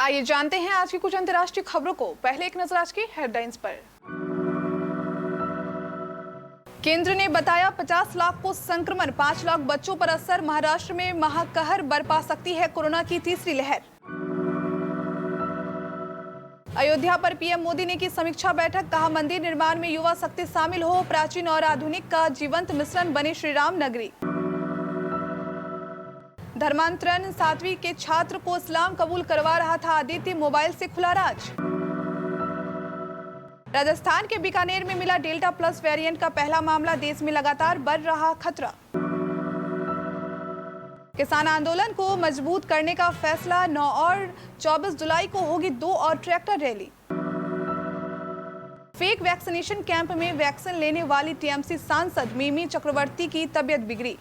आइए जानते हैं आज की कुछ अंतर्राष्ट्रीय खबरों को। पहले एक नजर आज की हेडलाइंस पर। केंद्र ने बताया 50 लाख को संक्रमण, 5 लाख बच्चों पर असर। महाराष्ट्र में महाकहर बरपा सकती है कोरोना की तीसरी लहर। अयोध्या पर पीएम मोदी ने की समीक्षा बैठक, कहा मंदिर निर्माण में युवा शक्ति शामिल हो, प्राचीन और आधुनिक का जीवंत मिश्रण बने श्री राम नगरी। धर्मांतरण 7वीं के छात्र को इस्लाम कबूल करवा रहा था आदित्य, मोबाइल से खुला राज। राजस्थान के बीकानेर में मिला डेल्टा प्लस वेरिएंट का पहला मामला, देश में लगातार बढ़ रहा खतरा। किसान आंदोलन को मजबूत करने का फैसला, 9 और 24 जुलाई को होगी 2 और tractor rally. Fake vaccination camp में वैक्सीन लेने वाली टीएमसी सांसद मिमी चक्रवर्ती की तबीयत बिगड़ी।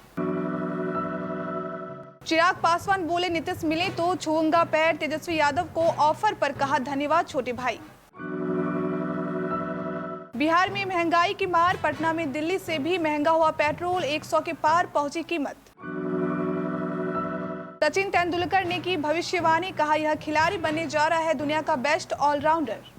चिराग पासवान बोले नीतीश मिले तो छूऊंगा पैर, तेजस्वी यादव को ऑफर पर कहा धन्यवाद छोटे भाई। बिहार में महंगाई की मार, पटना में दिल्ली से भी महंगा हुआ पेट्रोल, 100 के पार पहुंची कीमत। सचिन तेंदुलकर ने की भविष्यवाणी, कहा यह खिलाड़ी बनने जा रहा है दुनिया का बेस्ट ऑलराउंडर।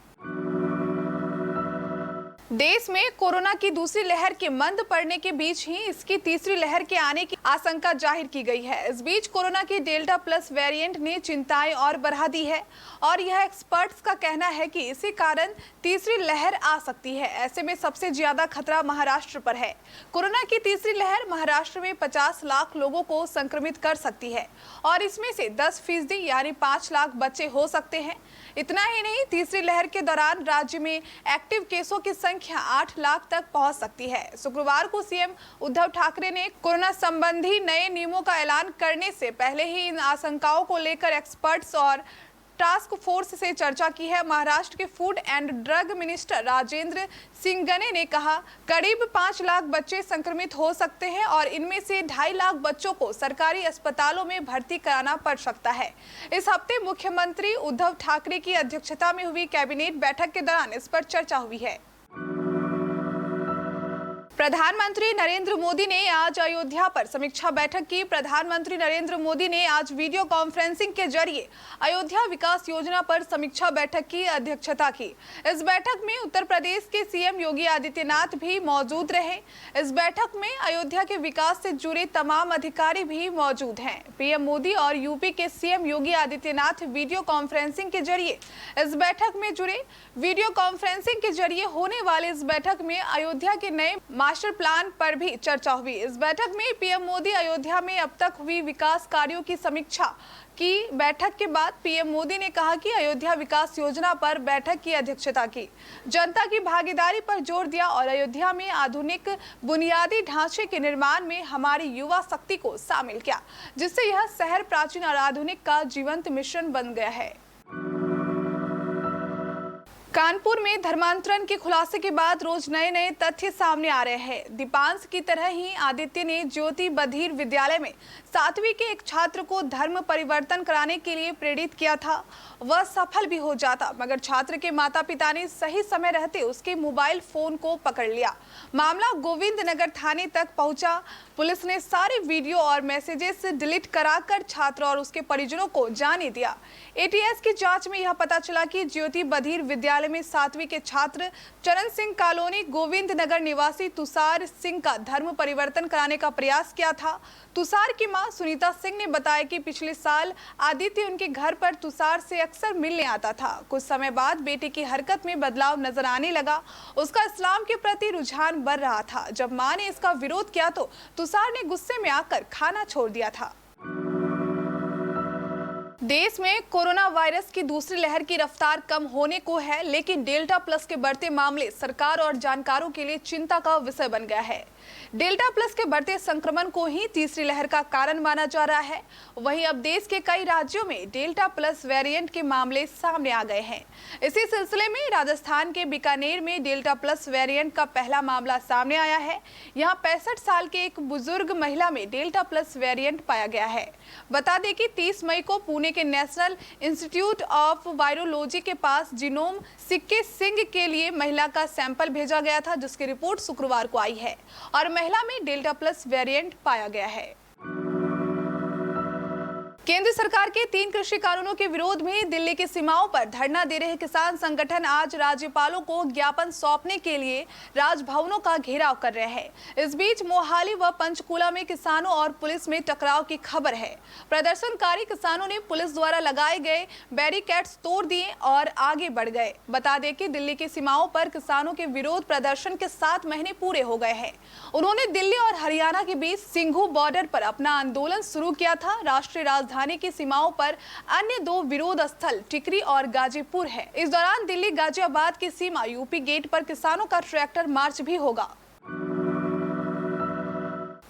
देश में कोरोना की दूसरी लहर के मंद पड़ने के बीच ही इसकी तीसरी लहर के आने की आशंका जाहिर की गई है। इस बीच कोरोना की डेल्टा प्लस वेरिएंट ने चिंताएं और बढ़ा दी है और यह एक्सपर्ट्स का कहना है कि इसी कारण तीसरी लहर आ सकती है। ऐसे में सबसे ज्यादा खतरा महाराष्ट्र पर है। कोरोना की तीसरी लहर महाराष्ट्र में 50 लाख लोगों को संक्रमित कर सकती है और इसमें से 10% यानी 5 लाख बच्चे हो सकते हैं। इतना ही नहीं, तीसरी लहर के दौरान राज्य में एक्टिव केसों की संख्या 8 लाख तक पहुंच सकती है। शुक्रवार को सीएम उद्धव ठाकरे ने कोरोना संबंधी नए नियमों का ऐलान करने से पहले ही इन आशंकाओं को लेकर एक्सपर्ट्स और टास्क फोर्स से चर्चा की है। महाराष्ट्र के food and drug minister Rajendra Shingne ने कहा करीब 5 लाख बच्चे संक्रमित हो सकते हैं और इनमें से 2.5 लाख बच्चों को सरकारी अस्पतालों में भर्ती कराना पड़ सकता है। इस हफ्ते मुख्यमंत्री उद्धव ठाकरे की अध्यक्षता में हुई कैबिनेट बैठक के दौरान इस पर चर्चा हुई है। प्रधानमंत्री नरेंद्र मोदी ने आज अयोध्या पर समीक्षा बैठक की। प्रधानमंत्री नरेंद्र मोदी ने आज वीडियो कॉन्फ्रेंसिंग के जरिए अयोध्या विकास योजना पर समीक्षा बैठक की अध्यक्षता की। इस बैठक में उत्तर प्रदेश के सीएम योगी आदित्यनाथ भी मौजूद रहे। इस बैठक में अयोध्या के विकास से जुड़े तमाम अधिकारी भी मौजूद हैं। पीएम मोदी और यूपी के CM Yogi Adityanath video conferencing के जरिए इस बैठक में जुड़े। वीडियो कॉन्फ्रेंसिंग के जरिए होने वाले इस बैठक में अयोध्या के नए मास्टर प्लान पर भी चर्चा हुई। इस बैठक में पीएम मोदी अयोध्या में अब तक हुई विकास कार्यों की समीक्षा की। बैठक के बाद पीएम मोदी ने कहा कि अयोध्या विकास योजना पर बैठक की अध्यक्षता की, जनता की भागीदारी पर जोर दिया और अयोध्या में आधुनिक बुनियादी ढांचे के निर्माण में हमारी युवा शक्ति को शामिल किया, जिससे यह शहर प्राचीन और आधुनिक का जीवंत मिश्रण बन गया है। कानपुर में धर्मांतरण के खुलासे के बाद रोज नए नए तथ्य सामने आ रहे हैं। दीपांश की तरह ही आदित्य ने ज्योति बधिर विद्यालय में 7वीं के एक छात्र को धर्म परिवर्तन कराने के लिए प्रेरित किया था। वह सफल भी हो जाता, मगर छात्र के माता पिता ने सही समय रहते उसके मोबाइल फोन को पकड़ लिया। मामला गोविंद नगर थाने तक पहुंचा। पुलिस ने सारे वीडियो और मैसेजेस डिलीट कराकर छात्र और उसके परिजनों को जाने दिया। एटीएस की जांच में यह पता चला कि ज्योति बधिर विद्यालय में 7वीं के छात्र चरण सिंह कॉलोनी गोविंद नगर निवासी तुषार सिंह का धर्म परिवर्तन कराने का प्रयास किया था। तुषार की मां सुनीता सिंह ने बताया कि पिछले साल आदित्य उनके घर पर तुषार से अक्सर मिलने आता था। कुछ समय बाद बेटे की हरकत में बदलाव नजर आने लगा। उसका इस्लाम के प्रति रुझान बढ़ रहा था। जब मां ने इसका विरोध किया तो तुषार ने गुस्से में आकर खाना छोड़ दिया था। देश में कोरोना वायरस की दूसरी लहर की रफ्तार कम होने को है, लेकिन डेल्टा प्लस के बढ़ते मामले सरकार और जानकारों के लिए चिंता का विषय बन गया है। डेल्टा प्लस के बढ़ते संक्रमण को ही तीसरी लहर का कारण माना जा रहा है। वहीं अब देश के कई राज्यों में डेल्टा प्लस वेरिएंट के मामले सामने आ गए हैं। इसी सिलसिले में राजस्थान के बीकानेर में डेल्टा प्लस वेरिएंट का पहला मामला सामने आया है। यहाँ 65 साल के एक बुजुर्ग महिला में डेल्टा प्लस वेरिएंट पाया गया है। बता दें कि 30 मई को पुणे के नेशनल इंस्टीट्यूट ऑफ वायरोलॉजी के पास जीनोम सीक्वेंसिंग के लिए महिला का सैंपल भेजा गया था, जिसकी रिपोर्ट शुक्रवार को आई है और महिला में डेल्टा प्लस वेरिएंट पाया गया है। केंद्र सरकार के 3 कृषि कानूनों के विरोध में दिल्ली की सीमाओं पर धरना दे रहे किसान संगठन आज राज्यपालों को ज्ञापन सौंपने के लिए राजभवनों का घेराव कर रहे हैं। इस बीच मोहाली व पंचकुला में किसानों और पुलिस में टकराव की खबर है। प्रदर्शनकारी किसानों ने पुलिस द्वारा लगाए गए बैरिकेड्स तोड़ दिए और आगे बढ़ गए। बता दें कि दिल्ली की सीमाओं पर किसानों के विरोध प्रदर्शन के 7 महीने पूरे हो गए हैं। उन्होंने दिल्ली और हरियाणा के बीच सिंघू बॉर्डर पर अपना आंदोलन शुरू किया था। राष्ट्रीय राजधानी की सीमाओं पर अन्य 2 विरोध स्थल टिकरी और गाजीपुर है। इस दौरान दिल्ली गाजियाबाद की सीमा यूपी गेट पर किसानों का ट्रैक्टर मार्च भी होगा।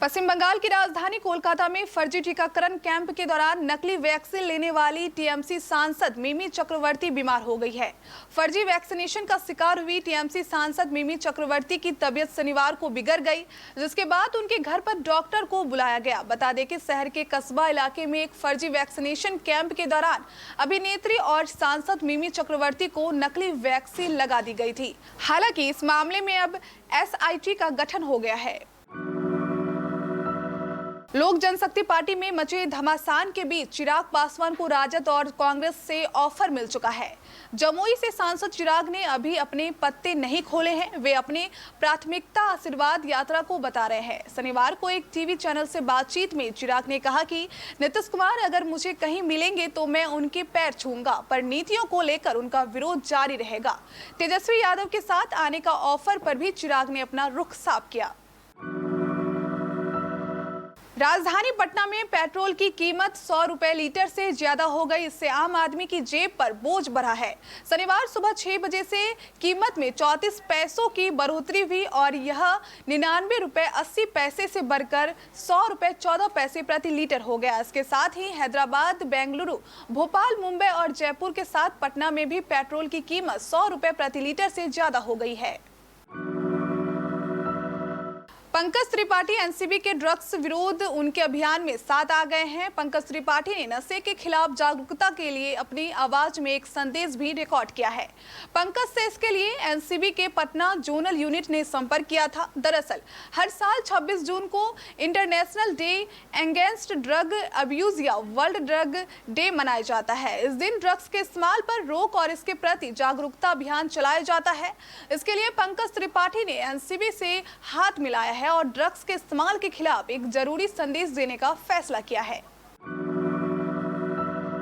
पश्चिम बंगाल की राजधानी कोलकाता में फर्जी टीकाकरण कैंप के दौरान नकली वैक्सीन लेने वाली टीएमसी सांसद मिमी चक्रवर्ती बीमार हो गई है। फर्जी वैक्सीनेशन का शिकार हुई टीएमसी सांसद मिमी चक्रवर्ती की तबीयत शनिवार को बिगड़ गई, जिसके बाद उनके घर पर डॉक्टर को बुलाया गया। बता दें कि शहर के कस्बा इलाके में एक फर्जी वैक्सीनेशन कैंप के दौरान अभिनेत्री और सांसद मिमी चक्रवर्ती को नकली वैक्सीन लगा दी गई थी। हालांकि इस मामले में अब एसआईटी का गठन हो गया है। लोक जनशक्ति पार्टी में मचे घमासान के बीच चिराग पासवान को राजद और कांग्रेस से ऑफर मिल चुका है। जमुई से सांसद चिराग ने अभी अपने पत्ते नहीं खोले हैं। वे अपने प्राथमिकता आशीर्वाद यात्रा को बता रहे हैं। शनिवार को एक टीवी चैनल से बातचीत में चिराग ने कहा कि नीतीश कुमार अगर मुझे कहीं मिलेंगे तो मैं उनके पैर छूंगा, पर नीतियों को लेकर उनका विरोध जारी रहेगा। तेजस्वी यादव के साथ आने का ऑफर पर भी चिराग ने अपना रुख साफ किया। राजधानी पटना में पेट्रोल की कीमत 100 रुपए लीटर से ज्यादा हो गई। इससे आम आदमी की जेब पर बोझ बढ़ा है। शनिवार सुबह 6 बजे से कीमत में 34 पैसों की बढ़ोतरी हुई और यह 99 रुपए 80 पैसे से बढ़कर 100 रुपए 14 पैसे प्रति लीटर हो गया। इसके साथ ही हैदराबाद, बेंगलुरु, भोपाल, मुंबई और जयपुर के साथ पटना में भी पेट्रोल की कीमत 100 रुपए प्रति लीटर से ज्यादा हो गई है। पंकज त्रिपाठी एनसीबी के ड्रग्स विरोध उनके अभियान में साथ आ गए हैं। पंकज त्रिपाठी ने नशे के खिलाफ जागरूकता के लिए अपनी आवाज में एक संदेश भी रिकॉर्ड किया है। पंकज से इसके लिए एनसीबी के पटना जोनल यूनिट ने संपर्क किया था। दरअसल हर साल 26 जून को international day against drug abuse या वर्ल्ड ड्रग डे मनाया जाता है। इस दिन ड्रग्स के इस्तेमाल पर रोक और इसके प्रति जागरूकता अभियान चलाया जाता है। इसके लिए पंकज त्रिपाठी ने एनसीबी से हाथ मिलाया है और ड्रग्स के इस्तेमाल के खिलाफ एक जरूरी संदेश देने का फैसला किया है।